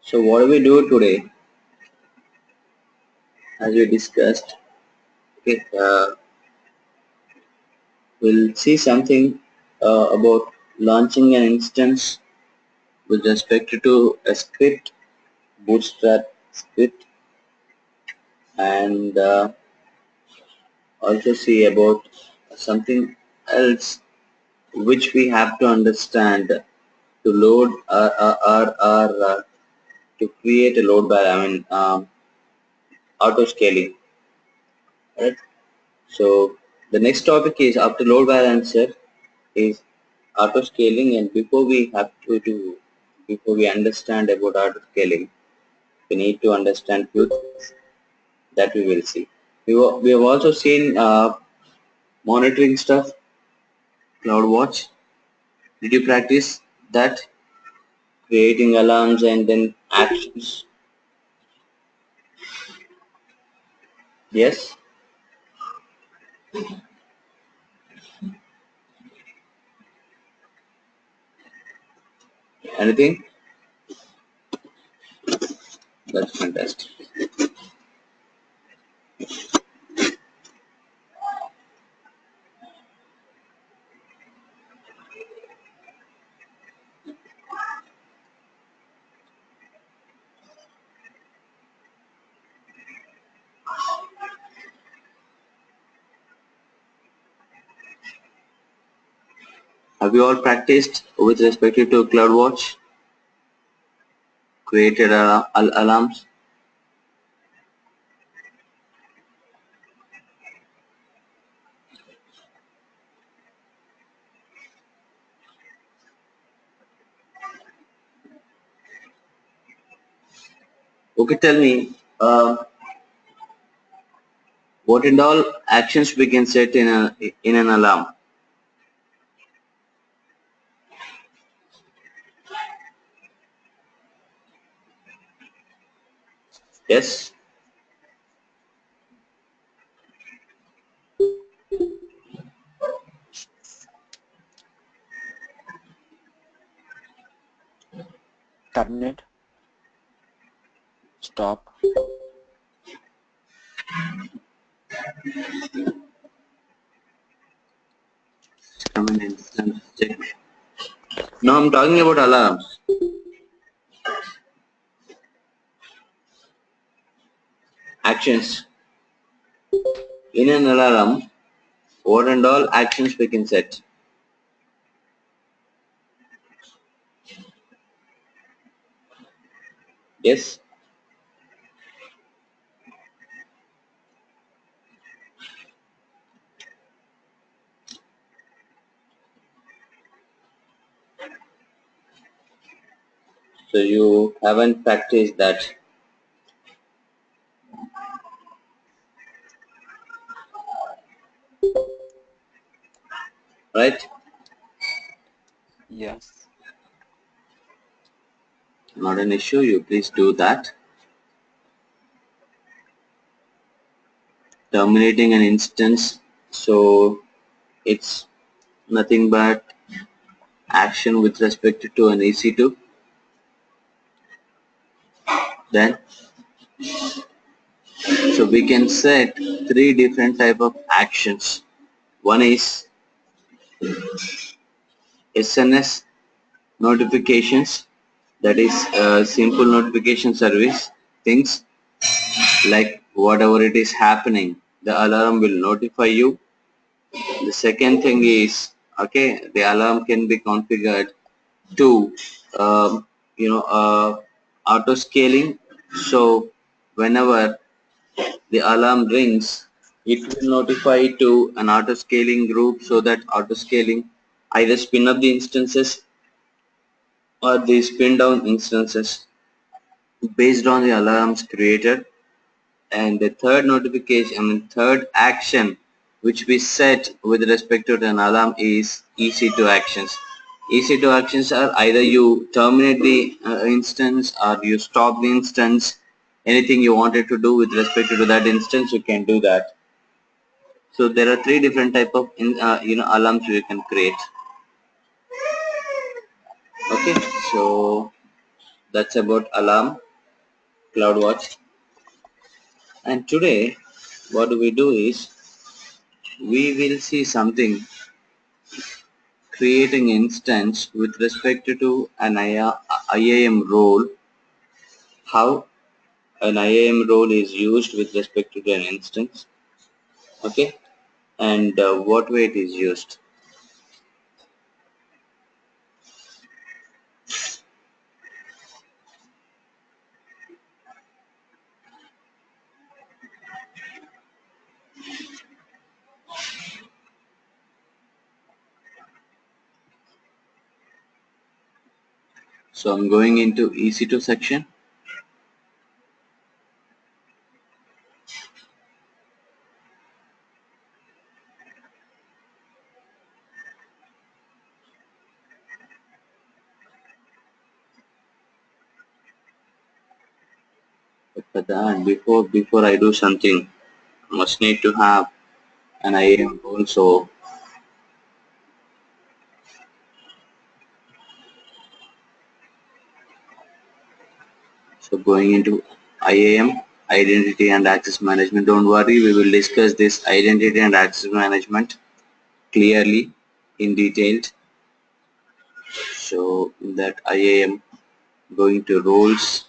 So what do we do today? As we discussed, okay, we'll see something about launching an instance with respect to a script, bootstrap script, and also see about something else which we have to understand to load to create a load balance. Auto scaling. Right. So the next topic is after load balancer is auto scaling, and before we understand about auto scaling, we need to understand few things that we will see. We have also seen monitoring stuff, Cloudwatch. Did you practice that? Creating alarms and then actions. Yes. Anything? That's fantastic. Have you all practiced with respect to Cloudwatch? Created alarms? Okay, tell me, what and all actions we can set in an alarm? Yes. Terminate, stop, Come in instance check. No, I'm talking about alarms. Actions. In an alarm, what and all actions we can set? Yes. So you haven't practiced that, right? yes, Not an issue. You please do that. Terminating an instance. So it's nothing but action with respect to an EC2. Then, so we can set three different type of actions. One is SNS notifications, that is simple notification service things like whatever it is happening, the alarm will notify you. The second thing is, okay, the alarm can be configured to auto scaling. So whenever the alarm rings, it will notify to an auto scaling group, so that auto scaling either spin up the instances or they spin down instances based on the alarms created. And the third notification, third action which we set with respect to an alarm is EC2 actions. EC2 actions are either you terminate the instance or you stop the instance. Anything you wanted to do with respect to that instance, you can do that. So there are three different type of alarms you can create. Okay, so That's about alarm, Cloudwatch. And today, what do we do is we will see something creating instance with respect to an IAM role, how an IAM role is used with respect to an instance, okay, and what way it is used. So I'm going into EC2 section. But then before I do something, I must need to have an IAM role. So going into IAM, identity and access management. Don't worry, we will discuss this identity and access management clearly in detail. So in that IAM, going to roles,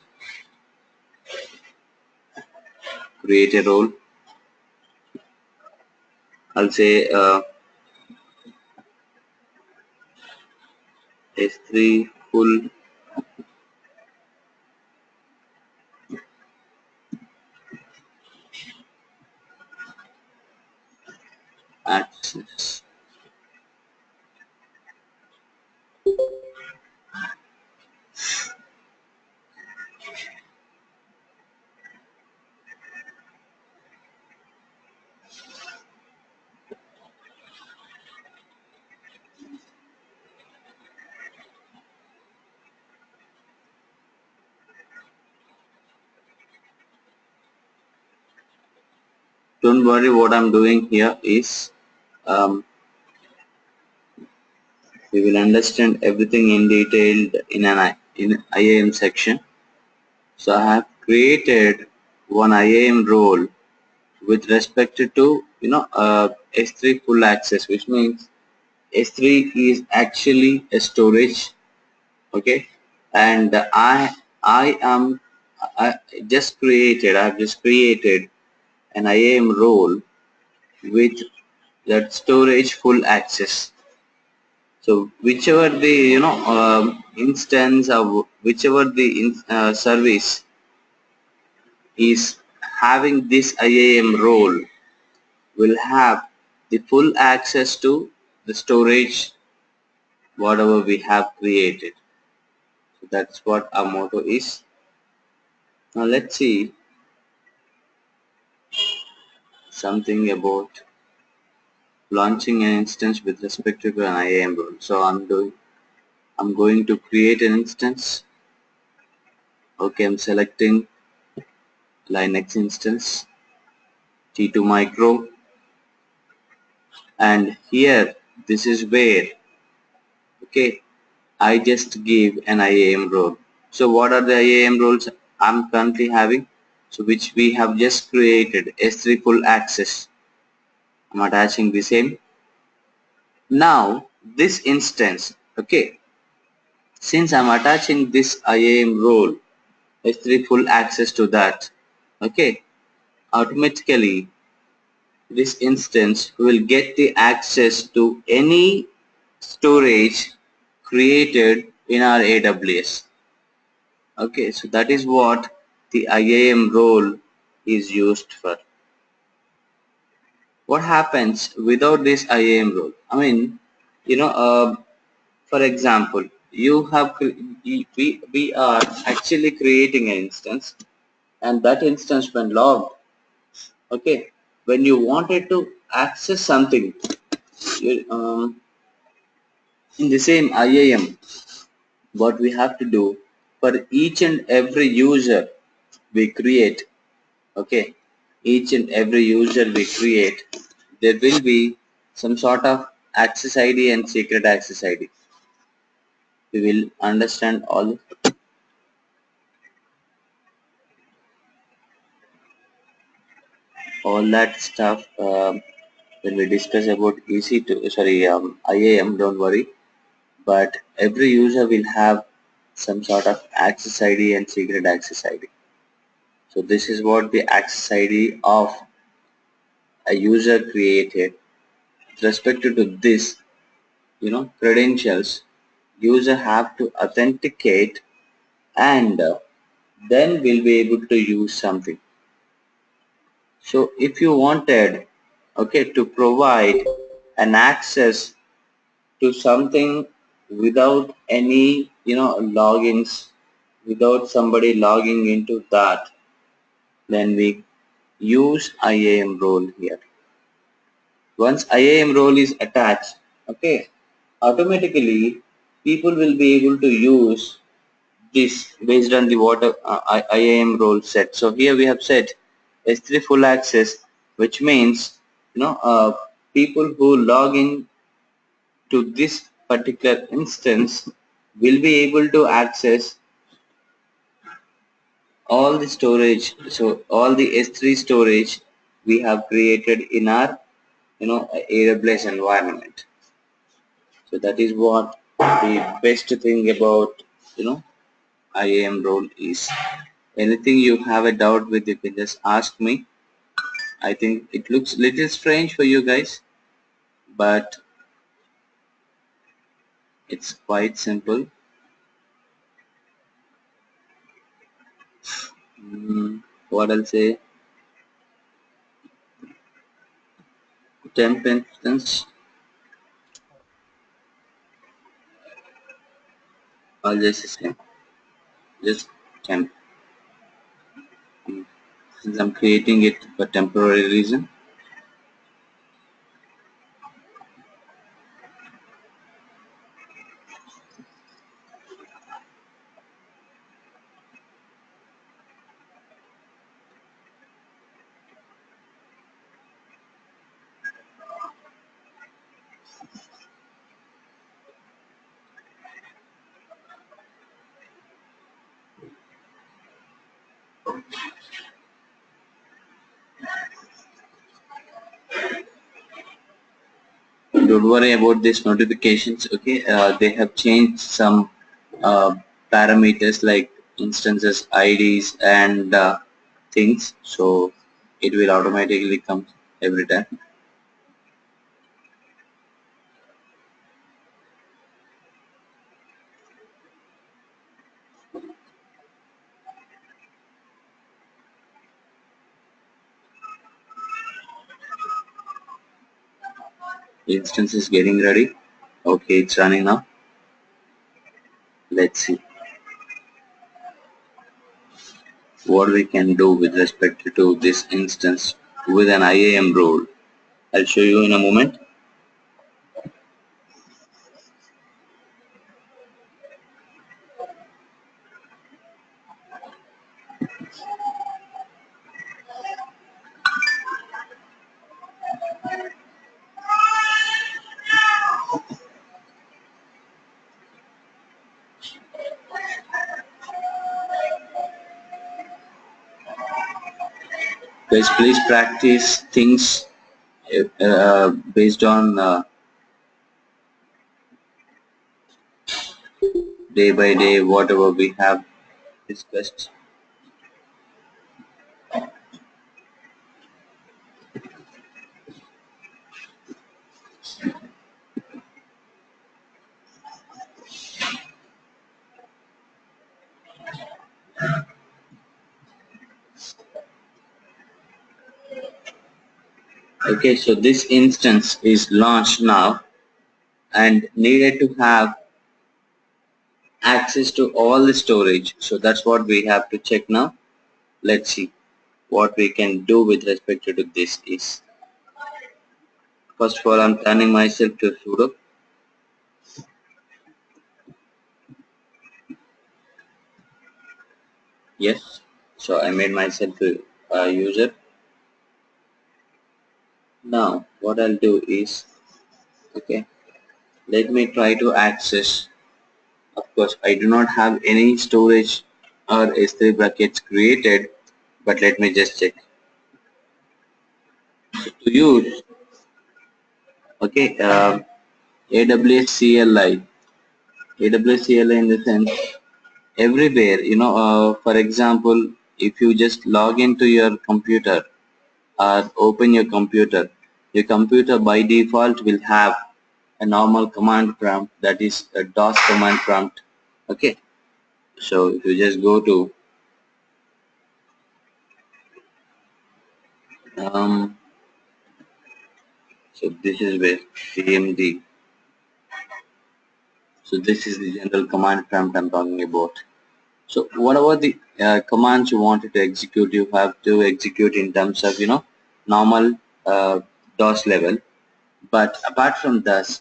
create a role. I'll say S3 full access. Don't worry, what I'm doing here is we will understand everything in detail in an in IAM section. So I have created one IAM role with respect to S3 full access, which means S3 is actually a storage, okay, and I have just created an IAM role with that storage full access. So whichever the instance of whichever the service is having this IAM role will have the full access to the storage whatever we have created. So that's what our motto is. Now let's see something about launching an instance with respect to an IAM role. So I'm going to create an instance. Okay, I'm selecting Linux instance, T2 micro, and here this is where, okay, I just give an IAM role. So what are the IAM roles I'm currently having? So which we have just created, S3 full access. I'm attaching the same. Now this instance, okay, since I'm attaching this IAM role, S3 full access to that, okay, automatically this instance will get the access to any storage created in our AWS. Okay, so that is what the IAM role is used for. What happens without this IAM role? I mean, for example, we are actually creating an instance, and that instance when logged, okay, when you wanted to access something, you, in the same IAM, what we have to do for each and every user we create, okay, each and every user we create, there will be some sort of access ID and secret access ID. We will understand all. all that stuff when we discuss about IAM, don't worry. But every user will have some sort of access ID and secret access ID. So this is what the access ID of a user created. With respect to this, credentials, user have to authenticate and then we'll be able to use something. So if you wanted, to provide an access to something without any, logins, without somebody logging into that, then we use IAM role here. Once IAM role is attached, automatically people will be able to use this based on the IAM role set. So here we have set S3 full access, which means people who log in to this particular instance will be able to access all the storage. So all the S3 storage we have created in our AWS environment. So that is what the best thing about IAM role is. Anything you have a doubt with, you can just ask me. I think it looks little strange for you guys, but it's quite simple. What I'll say, temp instance, I'll just say just temp. Since I'm creating it for temporary reason, don't worry about these notifications. They have changed some uh, parameters like instances, IDs, and things, so it will automatically come every time. The instance is getting ready. Okay, it's running now. Let's see what we can do with respect to this instance with an IAM role. I'll show you in a moment. Guys, please practice things based on day by day whatever we have discussed. Okay, so this instance is launched now and needed to have access to all the storage. So that's what we have to check now. Let's see what we can do with respect to this is. First of all, I'm turning myself to sudo. Yes, so I made myself a user. Now what I'll do is, let me try to access. Of course, I do not have any storage or S3 buckets created, but let me just check. To use, okay, AWS CLI, AWS CLI in the sense everywhere, for example, if you just log into your computer or open your computer by default will have a normal command prompt, that is a DOS command prompt. Okay, so if you just go to um, so this is where CMD. So this is the general command prompt I'm talking about. So whatever the commands you wanted to execute, you have to execute in terms of normal DOS level. But apart from that,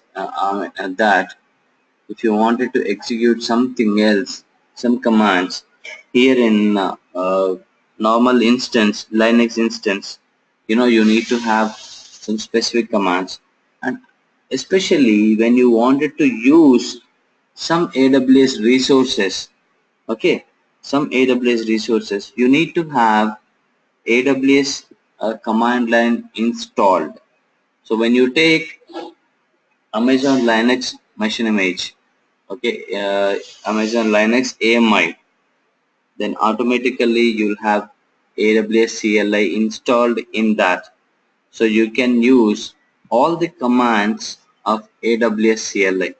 if you wanted to execute something else, some commands here in normal instance, Linux instance, you need to have some specific commands, and especially when you wanted to use some AWS resources, okay, some AWS resources, you need to have AWS command line installed. So when you take Amazon Linux machine image, okay, Amazon Linux AMI, then automatically you'll have AWS CLI installed in that. So you can use all the commands of AWS CLI.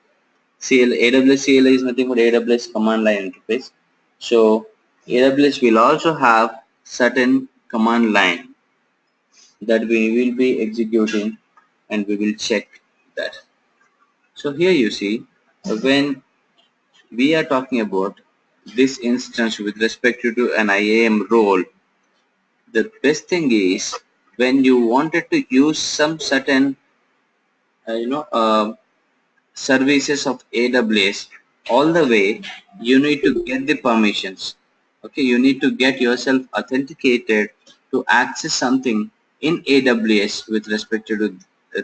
AWS CLI is nothing but AWS command line interface. So AWS will also have certain command line that we will be executing, and we will check that. So here you see, when we are talking about this instance with respect to an IAM role, the best thing is when you wanted to use some certain uh, you know uh, services of AWS, all the way you need to get the permissions. Okay, you need to get yourself authenticated to access something in AWS with respect to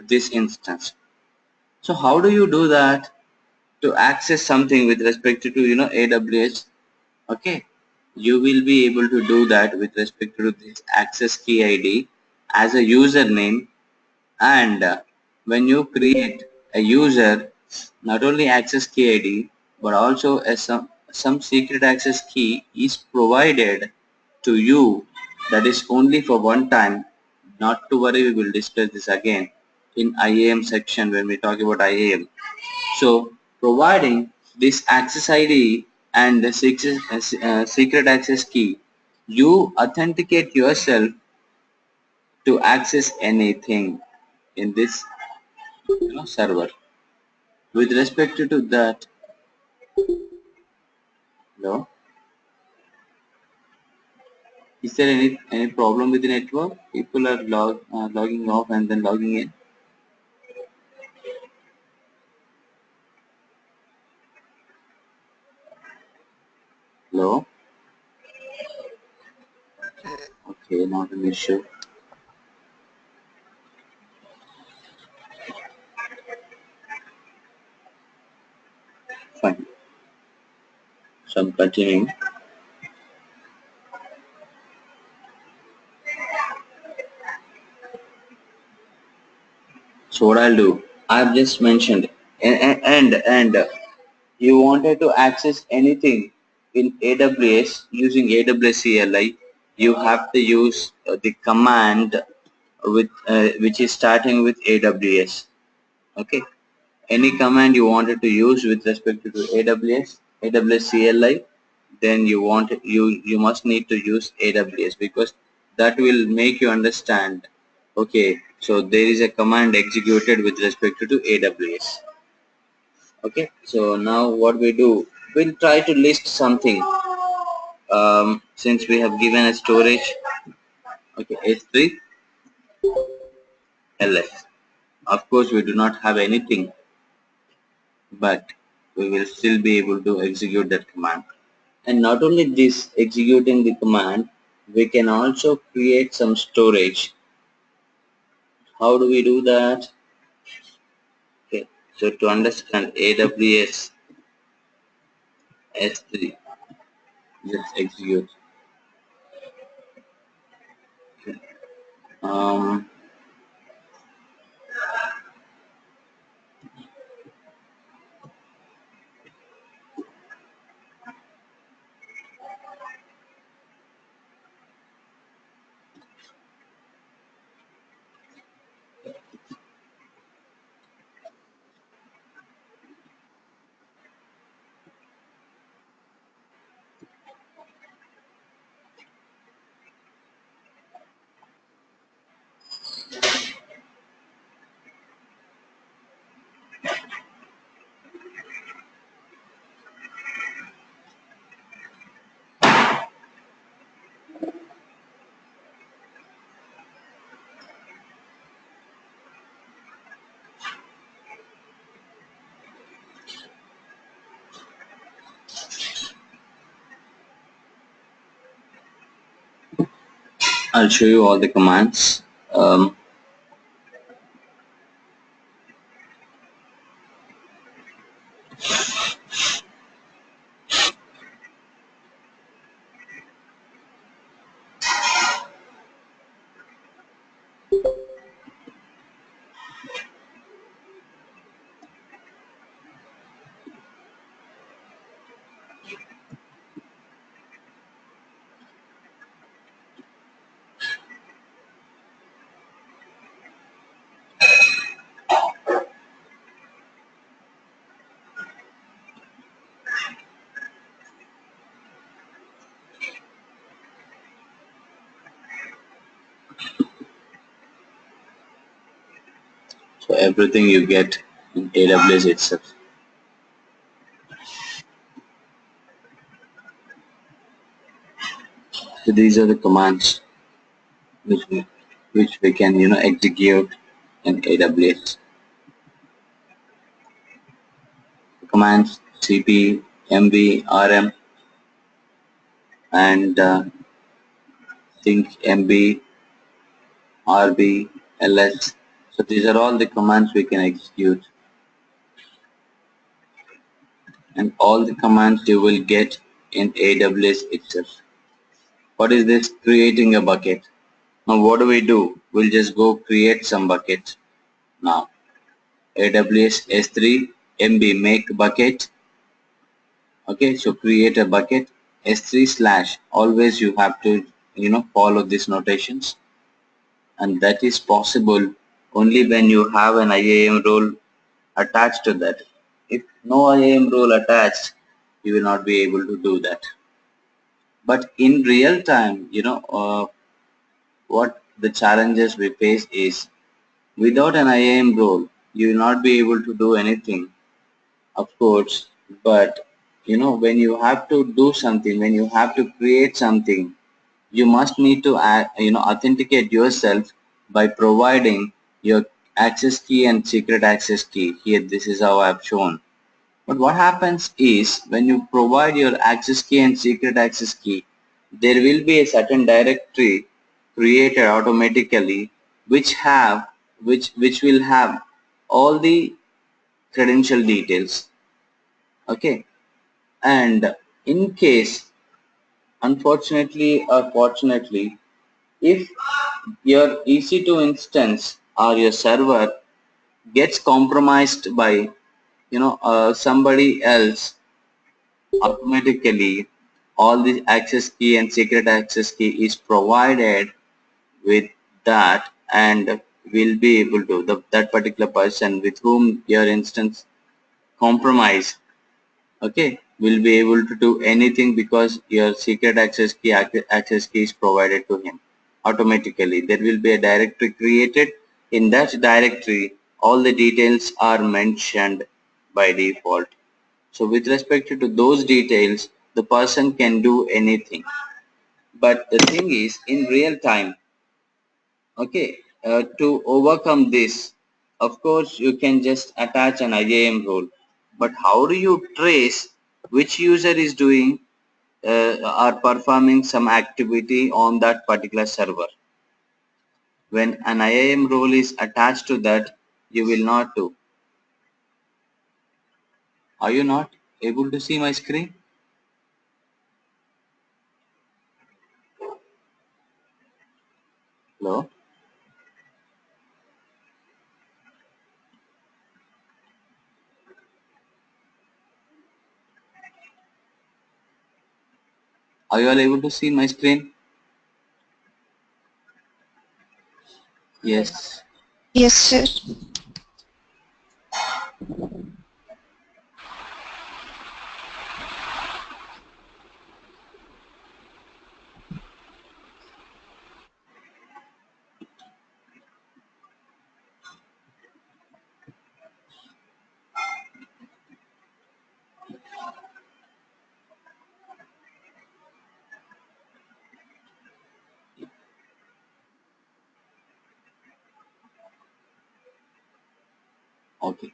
this instance. So how do you do that to access something with respect to AWS? Okay, you will be able to do that with respect to this access key ID as a username, and when you create a user, not only access key ID but also some secret access key is provided to you, that is only for one time. Not to worry, we will discuss this again in IAM section when we talk about IAM. So providing this access ID and the secret access key, you authenticate yourself to access anything in this server. With respect to that, no, is there any problem with the network? People are logging off and then logging in. Hello. Okay, not an issue. Fine. So I'm continuing. So what I'll do, I've just mentioned, and you wanted to access anything in AWS using AWS CLI, you have to use the command with which is starting with AWS. Okay, any command you wanted to use with respect to AWS CLI, then you must need to use AWS, because that will make you understand. Okay, so there is a command executed with respect to AWS. Okay, so now what we do, we'll try to list something. Since we have given a storage, okay, S3 LS. Of course, we do not have anything, but we will still be able to execute that command. And not only this, executing the command, we can also create some storage. How do we do that? Okay, so to understand AWS S3, let's execute. Okay. I'll show you all the commands. So everything you get in AWS itself. So these are the commands which we can execute in AWS. Commands cp, mv, rm, and think mb, rb, ls. So these are all the commands we can execute, and all the commands you will get in AWS itself. What is this? Creating a bucket. Now what do? We'll just go create some buckets. Now AWS S3 MB make bucket. Okay, so create a bucket S3 slash. Always you have to follow these notations, and that is possible only when you have an IAM role attached to that. If no IAM role attached, you will not be able to do that. But in real time, what the challenges we face is, without an IAM role, you will not be able to do anything, of course. But when you have to do something, when you have to create something, you must need to authenticate yourself by providing your access key and secret access key. Here, this is how I've shown. But what happens is, when you provide your access key and secret access key, there will be a certain directory created automatically, which will have all the credential details. Okay, and in case, unfortunately or fortunately, if your EC2 instance or your server gets compromised by somebody else, automatically all the access key and secret access key is provided with that, and will be able to, that particular person with whom your instance compromise, okay, will be able to do anything, because your secret access key is provided to him automatically. There will be a directory created. In that directory, all the details are mentioned by default. So with respect to those details, the person can do anything. But the thing is, in real time, okay, to overcome this, of course, you can just attach an IAM role. But how do you trace which user is doing or performing some activity on that particular server? When an IAM role is attached to that, you will not do. Are you not able to see my screen? Hello? Are you all able to see my screen? Yes. Yes, sir. Okay.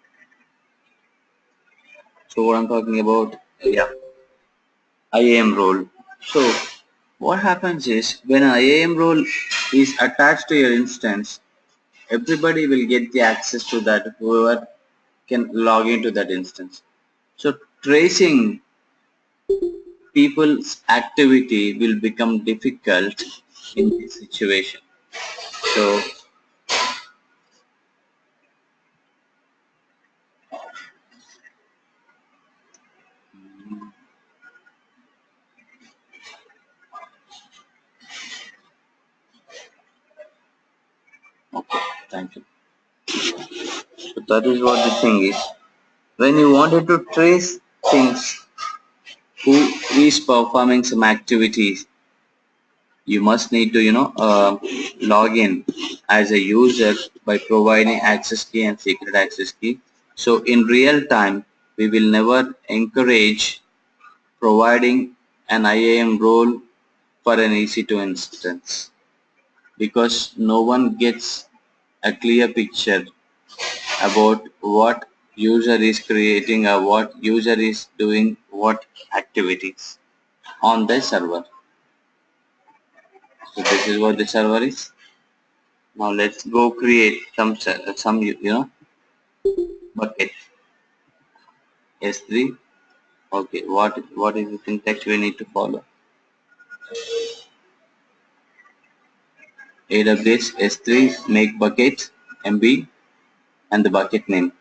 So what I'm talking about, yeah, IAM role. So what happens is when an IAM role is attached to your instance, everybody will get the access to that, whoever can log into that instance. So tracing people's activity will become difficult in this situation. So okay, thank you. So that is what the thing is. When you wanted to trace things, who is performing some activities, you must need to log in as a user by providing access key and secret access key. So in real time, we will never encourage providing an IAM role for an EC2 instance, because no one gets a clear picture about what user is creating or what user is doing what activities on the server. So this is what the server is. Now let's go create some bucket S3. Okay, what is the syntax we need to follow? AWS S3 make bucket MB and the bucket name.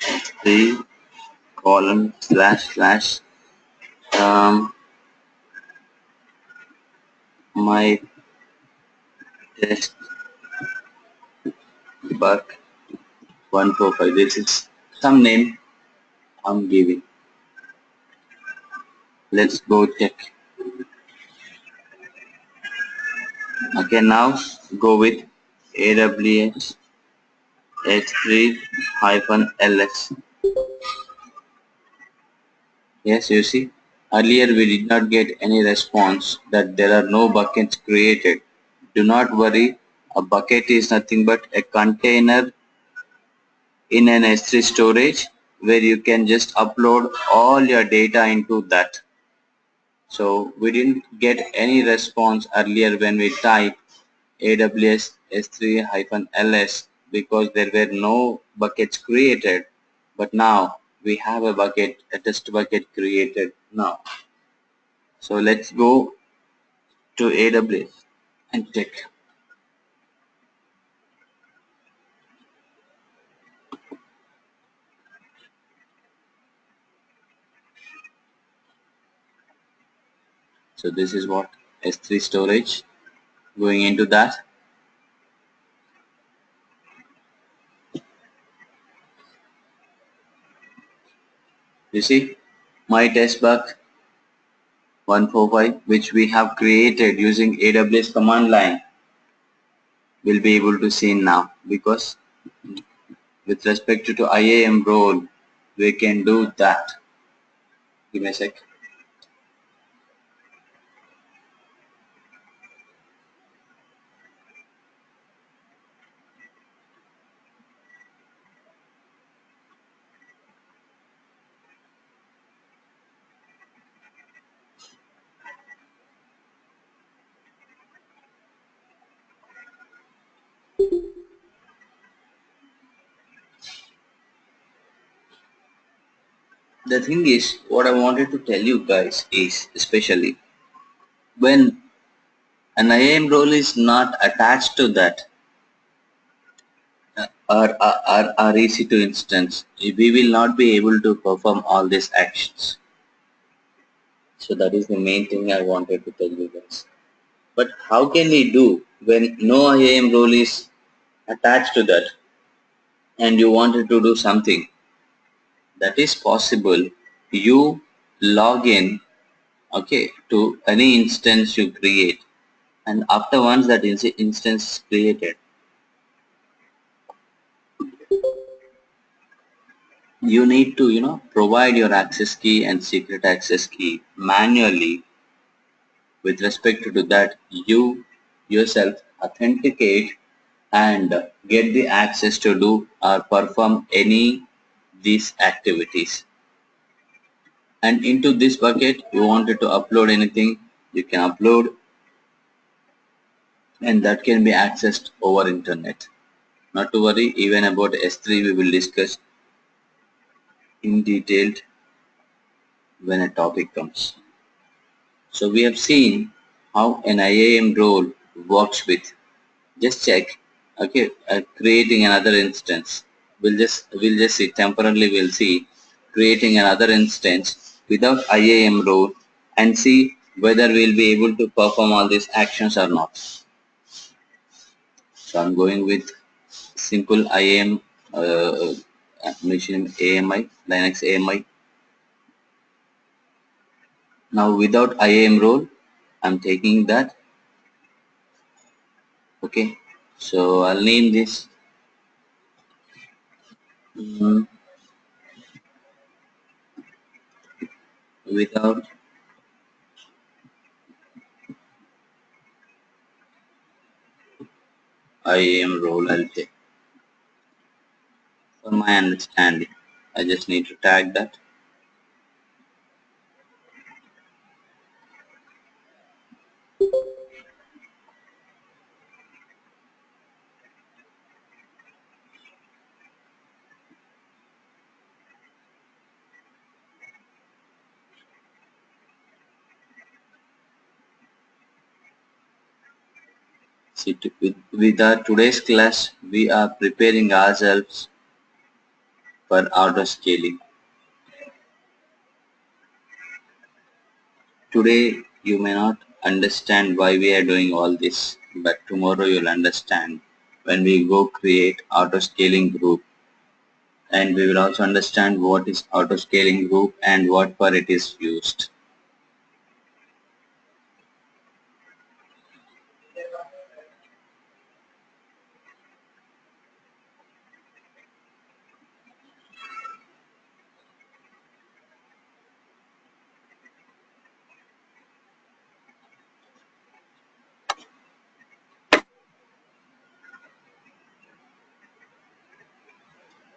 S3 colon slash um, my test buck 145. This is some name I'm giving. Let's go check. Okay, now go with AWS S3-ls. Yes, you see, earlier we did not get any response that there are no buckets created. Do not worry, a bucket is nothing but a container in an S3 storage where you can just upload all your data into that. So we didn't get any response earlier when we typed AWS S3-ls because there were no buckets created, but now we have a bucket, a test bucket created now. So let's go to AWS and check. So this is what S3 storage. Going into that, you see my test buck 145, which we have created using AWS command line, will be able to see now, because with respect to IAM role we can do that. Give me a sec. The thing is, what I wanted to tell you guys is, especially when an IAM role is not attached to that our EC2 instance, we will not be able to perform all these actions. So that is the main thing I wanted to tell you guys. But how can we do when no IAM role is attached to that and you wanted to do something? That is possible. You log in, okay, to any instance you create, and after once that instance is created, you need to provide your access key and secret access key manually. With respect to that, you yourself authenticate and get the access to do or perform any these activities. And into this bucket, you wanted to upload anything, you can upload, and that can be accessed over internet. Not to worry, even about S3 we will discuss in detail when a topic comes. So we have seen how an IAM role works with. Just check. Okay, creating another instance. We'll just see temporarily. We'll see creating another instance without IAM role and see whether we'll be able to perform all these actions or not. So I'm going with simple IAM machine AMI, Linux AMI. Now without IAM role, I'm taking that. Okay, so I'll name this without IAM role. I'll take for my understanding. I just need to tag that. See, with our today's class, we are preparing ourselves for auto scaling. Today, you may not understand why we are doing all this, but tomorrow you'll understand when we go create auto scaling group, and we will also understand what is auto scaling group and what for it is used.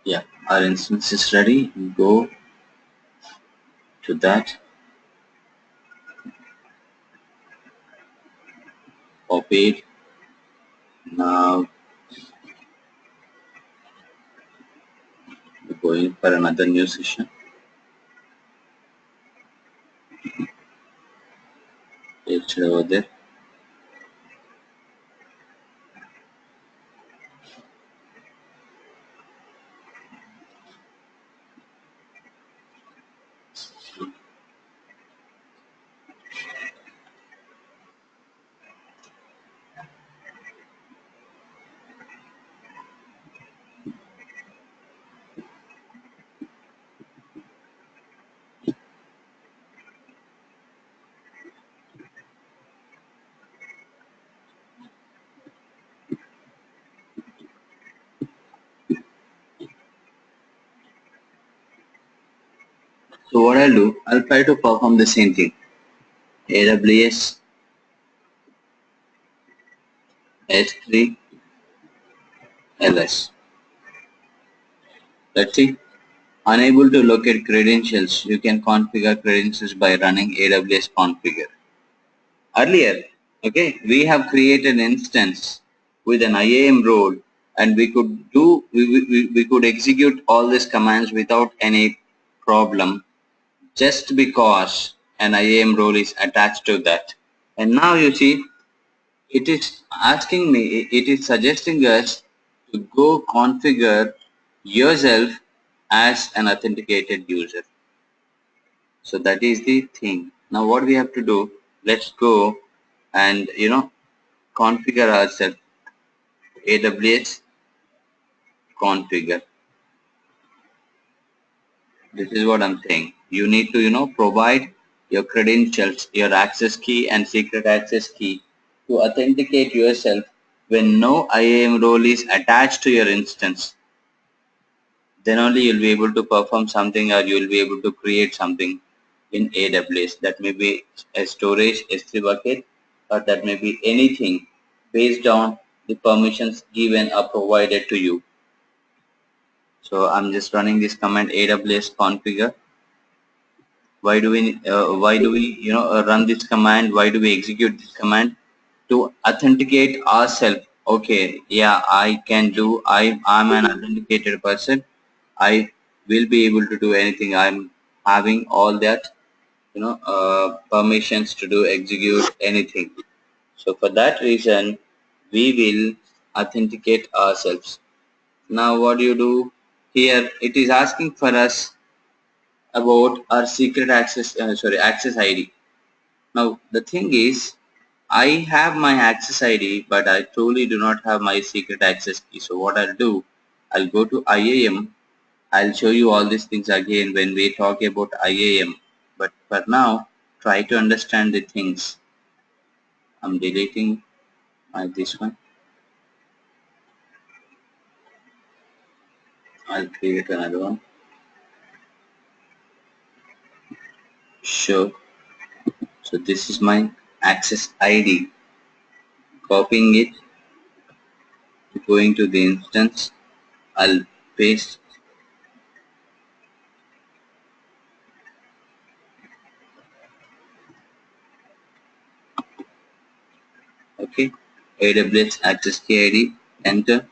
Yeah, our instance is ready. Go to that, copy it. Now we're going for another new session. Paste it over there. So what I'll do, I'll try to perform the same thing. AWS S3 LS. Let's see. Unable to locate credentials, you can configure credentials by running AWS configure. Earlier, okay, we have created an instance with an IAM role, and we could execute all these commands without any problem, just because an IAM role is attached to that. And now you see, it is asking me, it is suggesting us to go configure yourself as an authenticated user. So that is the thing. Now what we have to do, let's go and configure ourselves. AWS configure. This is what I'm saying. You need to provide your credentials, your access key and secret access key to authenticate yourself when no IAM role is attached to your instance. Then only you'll be able to perform something, or you'll be able to create something in AWS. That may be a storage S3 bucket, or that may be anything based on the permissions given are provided to you. So I'm just running this command AWS configure. Why do we run this command? Why do we execute this command? To authenticate ourselves. Okay, yeah, I can do. I'm an authenticated person. I will be able to do anything. I'm having all that permissions to do execute anything. So for that reason, we will authenticate ourselves. Now what do you do here? It is asking for us about our secret access, access ID. Now the thing is, I have my access ID, but I truly do not have my secret access key. So what I'll do, I'll go to IAM. I'll show you all these things again when we talk about IAM. But for now, try to understand the things. I'm deleting this one. I'll create another one. Sure. So this is my access ID. Copying it, going to the instance. I'll paste. Okay. AWS access key ID. Enter.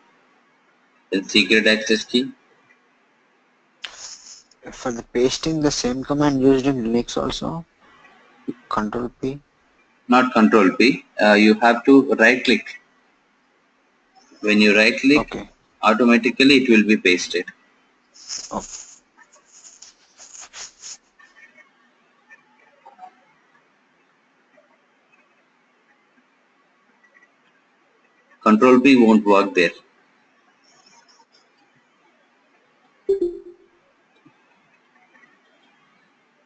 Then secret access key. For the pasting, the same command used in Linux also. Control P. Not Control P. You have to right click. When you right click, Okay. automatically it will be pasted. Oh. Control P won't work there.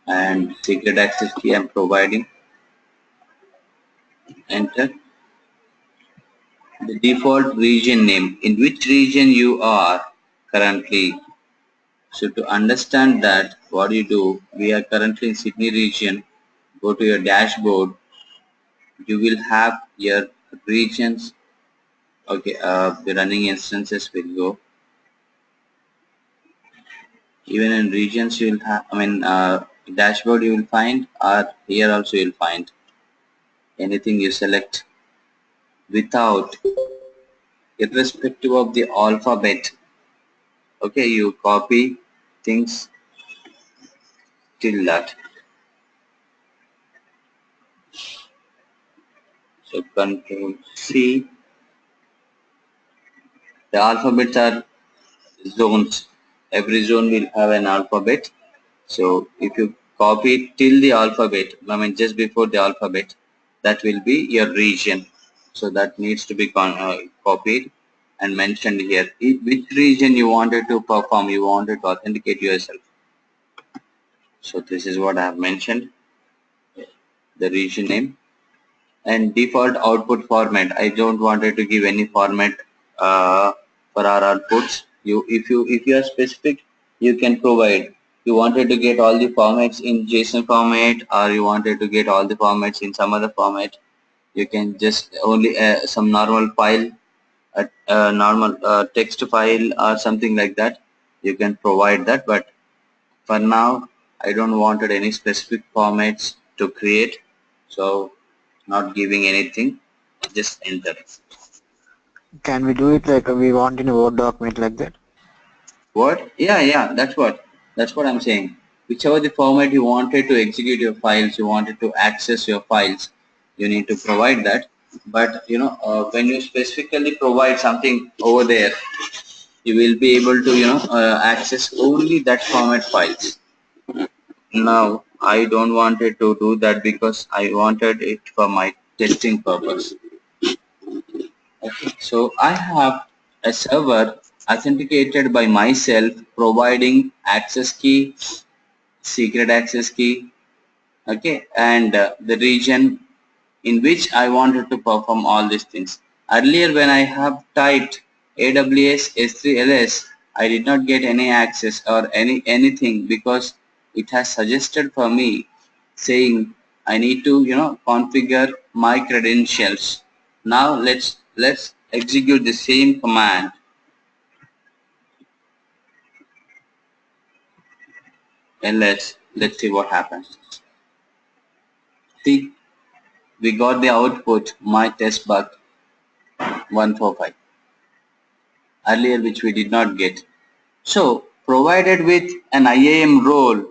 And secret access key I'm providing. Enter. The default region name. In which region you are currently. So to understand that, what you do, we are currently in Sydney region. Go to your dashboard. You will have your regions. Okay, the running instances will go. Even in regions you will have, dashboard you will find, or here also you will find. Anything you select without, irrespective of the alphabet. Okay, you copy things till that. So Control C. The alphabets are zones. Every zone will have an alphabet. So if you copy till the alphabet, just before the alphabet, that will be your region. So that needs to be copied and mentioned here. Which region you wanted to perform, you wanted to authenticate yourself. So this is what I have mentioned, the region name. And default output format, I don't wanted to give any format for our outputs. If you are specific, you can provide. You wanted to get all the formats in JSON format, or you wanted to get all the formats in some other format, you can just only some normal file, a normal text file or something like that. You can provide that, but for now I don't wanted any specific formats to create, so not giving anything, just enter. Can we do it like we want in a Word document like that? What? Yeah, that's what I'm saying. Whichever the format you wanted to execute your files, you wanted to access your files, you need to provide that. But when you specifically provide something over there, you will be able to access only that format files. Now I don't wanted to do that because I wanted it for my testing purpose. Okay, so I have a server authenticated by myself, providing access key, secret access key, okay, and the region in which I wanted to perform all these things. Earlier when I have typed AWS S3LS, I did not get any access or anything, because it has suggested for me saying I need to configure my credentials. Now let's execute the same command, ls, let's see what happens. See, we got the output my test bug 145 earlier, which we did not get. So provided with an IAM role,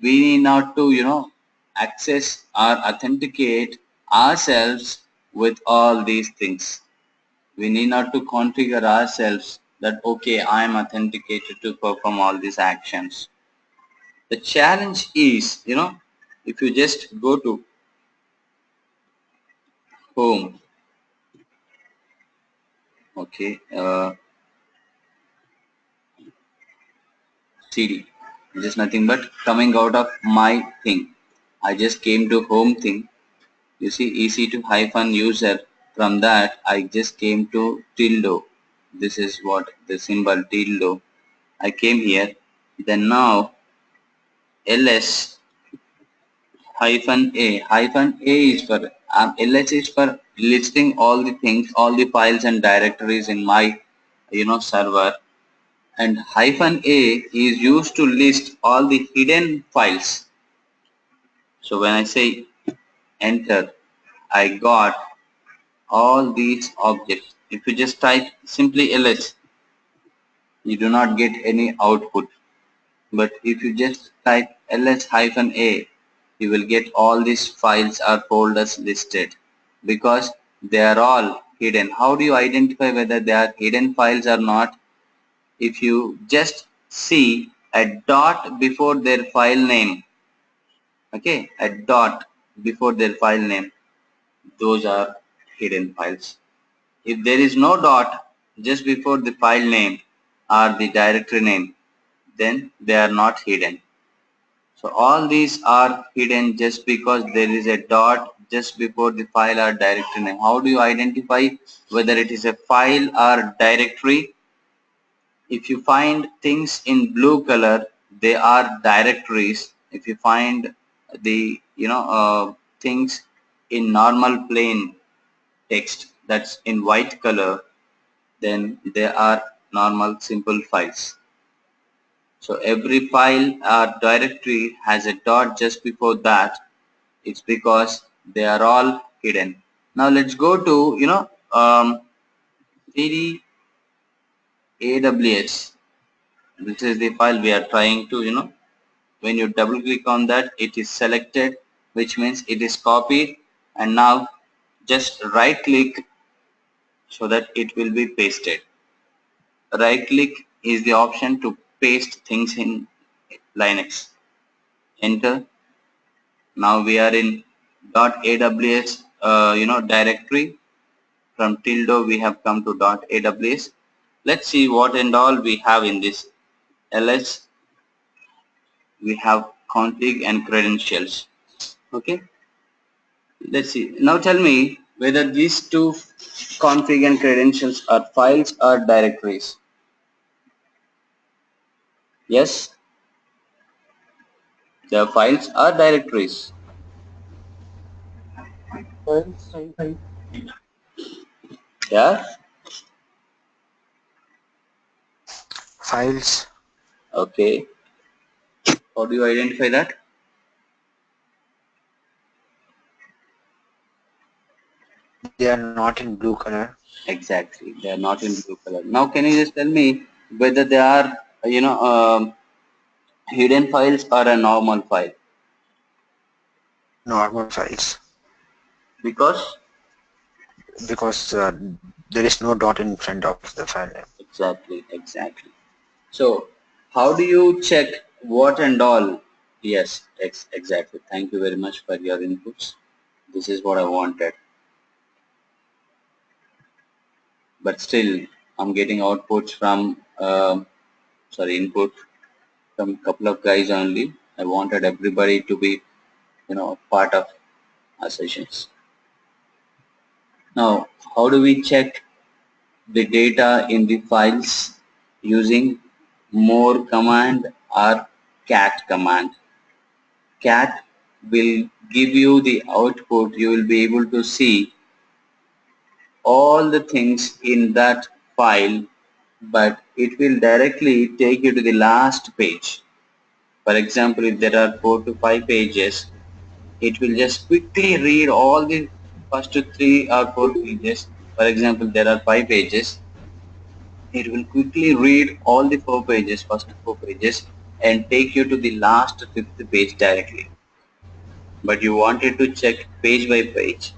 we need not to access or authenticate ourselves with all these things. We need not to configure ourselves that okay, I am authenticated to perform all these actions. The challenge is, if you just go to home, okay, cd, just nothing but coming out of my thing. I just came to home thing. You see EC2 hyphen user. From that I just came to tilde. This is what the symbol tilde. I came here. Then now ls hyphen a. Hyphen a is for ls is for listing all the things, all the files and directories in my server. And hyphen a is used to list all the hidden files. So when I say enter, I got all these objects. If you just type simply ls, you do not get any output. But if you just type ls-a, you will get all these files or folders listed because they are all hidden. How do you identify whether they are hidden files or not? If you just see a dot before their file name, okay, a dot before their file name, those are hidden files. If there is no dot just before the file name or the directory name, then they are not hidden. So all these are hidden just because there is a dot just before the file or directory name. How do you identify whether it is a file or directory? If you find things in blue color, they are directories. If you find the things in normal plain text that's in white color, then they are normal simple files. So every file or directory has a dot just before that. It's because they are all hidden. Now let's go to cd AWS. This is the file we are trying to when you double click on that, it is selected, which means it is copied. And now just right click so that it will be pasted. Right click is the option to paste things in Linux. Enter. Now we are in .aws directory. From tilde we have come to .aws. Let's see what and all we have in this. ls, we have config and credentials. Okay. Let's see. Now tell me whether these two config and credentials are files or directories. Yes, the files are directories. Files. Yeah. Files. Okay. How do you identify that? They are not in blue color. Exactly. They are not in blue color. Now can you just tell me whether they are hidden files or a normal file? Normal files. Because Because there is no dot in front of the file name. exactly. So how do you check what and all? Yes, exactly. Thank you very much for your inputs. This is what I wanted. But still, I'm getting outputs from, input from a couple of guys only. I wanted everybody to be, part of our sessions. Now, how do we check the data in the files using more command or cat command? Cat will give you the output. You will be able to see all the things in that file, but it will directly take you to the last page. For example, if there are 4 to 5 pages, it will just quickly read all the first 3 or 4 pages. For example, there are 5 pages. It will quickly read all the 4 pages, first 4 pages, and take you to the last 5th page directly. But you wanted to check page by page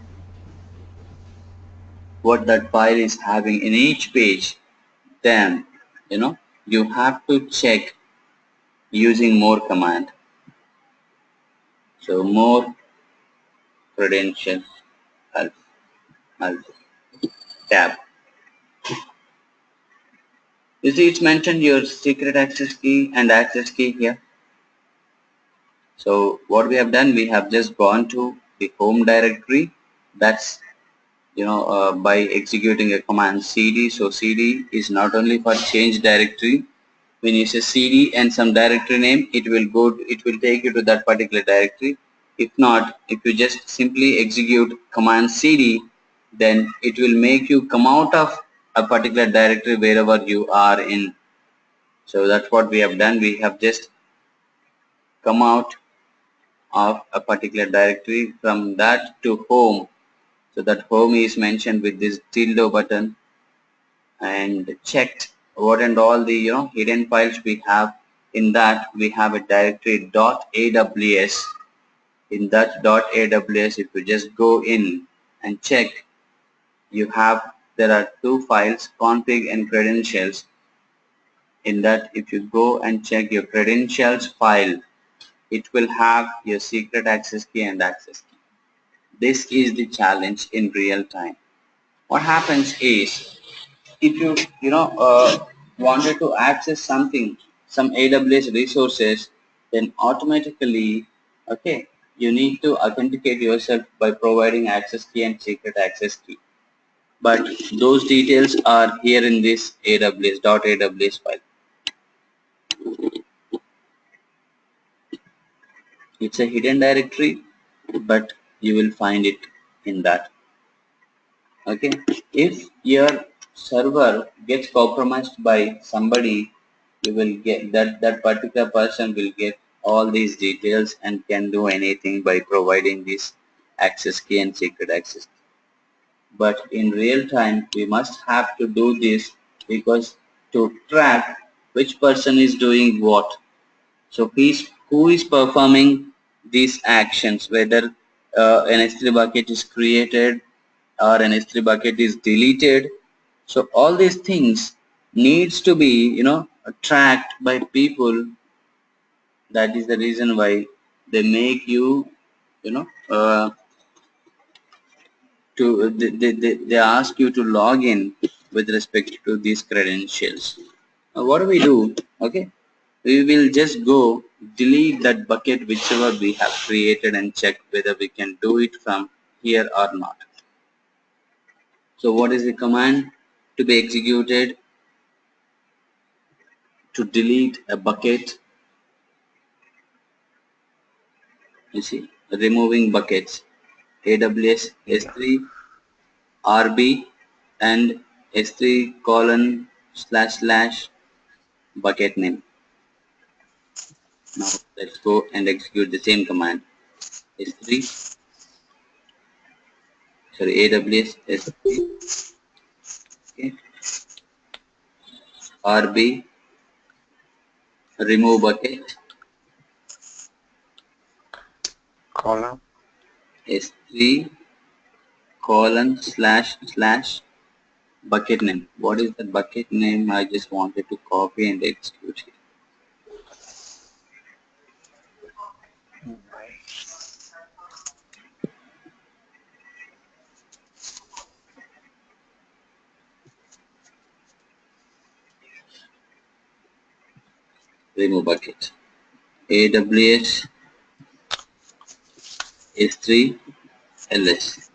what that file is having in each page, then you have to check using more command. So more credentials help tab. You see, it's mentioned your secret access key and access key here. So what we have done, we have just gone to the home directory. That's by executing a command cd. So cd is not only for change directory. When you say cd and some directory name, it will take you to that particular directory. If not, if you just simply execute command cd, then it will make you come out of a particular directory wherever you are in. So that's what we have done. We have just come out of a particular directory, from that to home. So that home is mentioned with this tilde button, and checked what and all the hidden files we have. In that we have a directory .aws. In that .aws, if you just go in and check, there are 2 files, config and credentials. In that, if you go and check your credentials file, it will have your secret access key and access key. This is the challenge in real time. What happens is, if you wanted to access something, some AWS resources, then automatically, okay, you need to authenticate yourself by providing access key and secret access key. But those details are here in this AWS file. It's a hidden directory, but you will find it in that. Okay, if your server gets compromised by somebody, you will get that particular person will get all these details and can do anything by providing this access key and secret access key. But in real time, we must have to do this, because to track which person is doing what. So who is performing these actions, whether an S3 bucket is created or an S3 bucket is deleted. So all these things needs to be tracked by people. That is the reason why they make you they ask you to log in with respect to these credentials. Now what do we do? Okay, we will just go delete that bucket whichever we have created and check whether we can do it from here or not. So what is the command to be executed to delete a bucket? You see, removing buckets, AWS S3 RB and S3 / bucket name. Now let's go and execute the same command. S3, sorry, AWS S3, okay, RB, remove bucket, column S3 / bucket name. What is the bucket name? I just wanted to copy and execute it. Remove bucket. AWS S3 LS.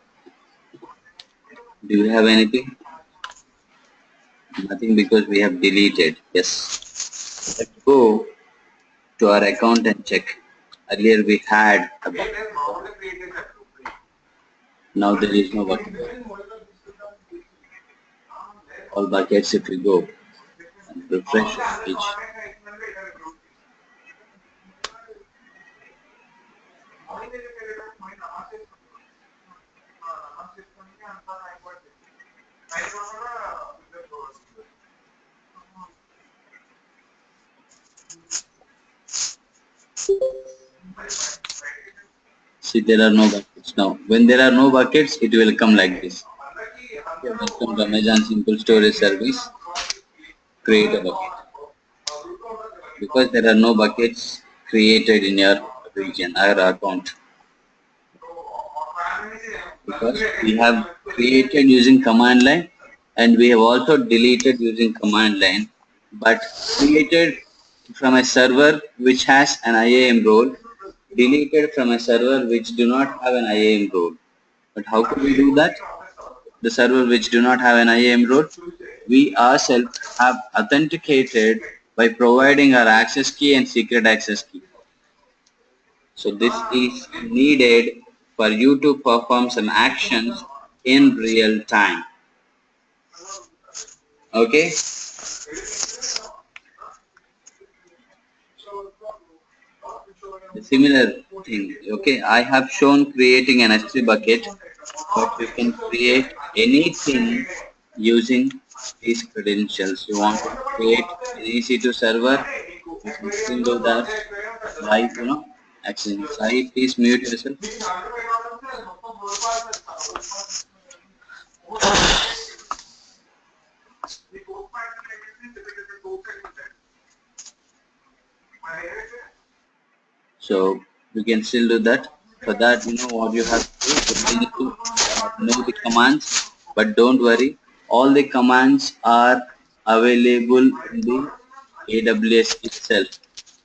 Do you have anything? Nothing, because we have deleted. Yes. Let's go to our account and check. Earlier we had a bucket. Now there is no bucket. all buckets if we go and refresh the page. See, there are no buckets now. When there are no buckets, it will come like this. Okay, welcome to Amazon Simple Storage Service. Create a bucket. Because there are no buckets created in your region or account. Because we have created using command line and we have also deleted using command line, but created from a server which has an IAM role, deleted from a server which do not have an IAM role. But how could we do that? The server which do not have an IAM role, we ourselves have authenticated by providing our access key and secret access key. So this is needed for you to perform some actions in real time. Okay. The similar thing. Okay, I have shown creating an S3 bucket, but you can create anything using these credentials. You want to create an EC2 server, you can still do that by accessing. Sorry, please mute yourself. So you can still do that. For that, you know what you have to do. You need to know the commands, but don't worry. All the commands are available in the AWS itself.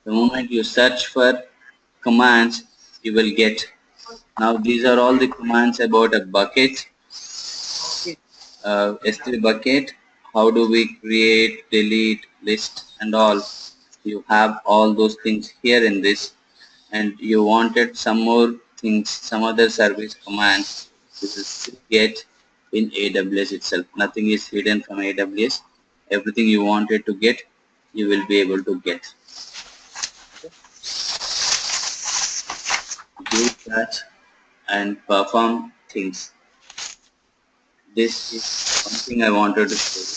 The moment you search for commands, you will get. Now these are all the commands about a bucket. S3 bucket. How do we create, delete, list, and all? You have all those things here in this. And you wanted some more things, some other service commands, you will still get in AWS itself. Nothing is hidden from AWS. Everything you wanted to get, you will be able to get. Use that and perform things. This is something I wanted to show you.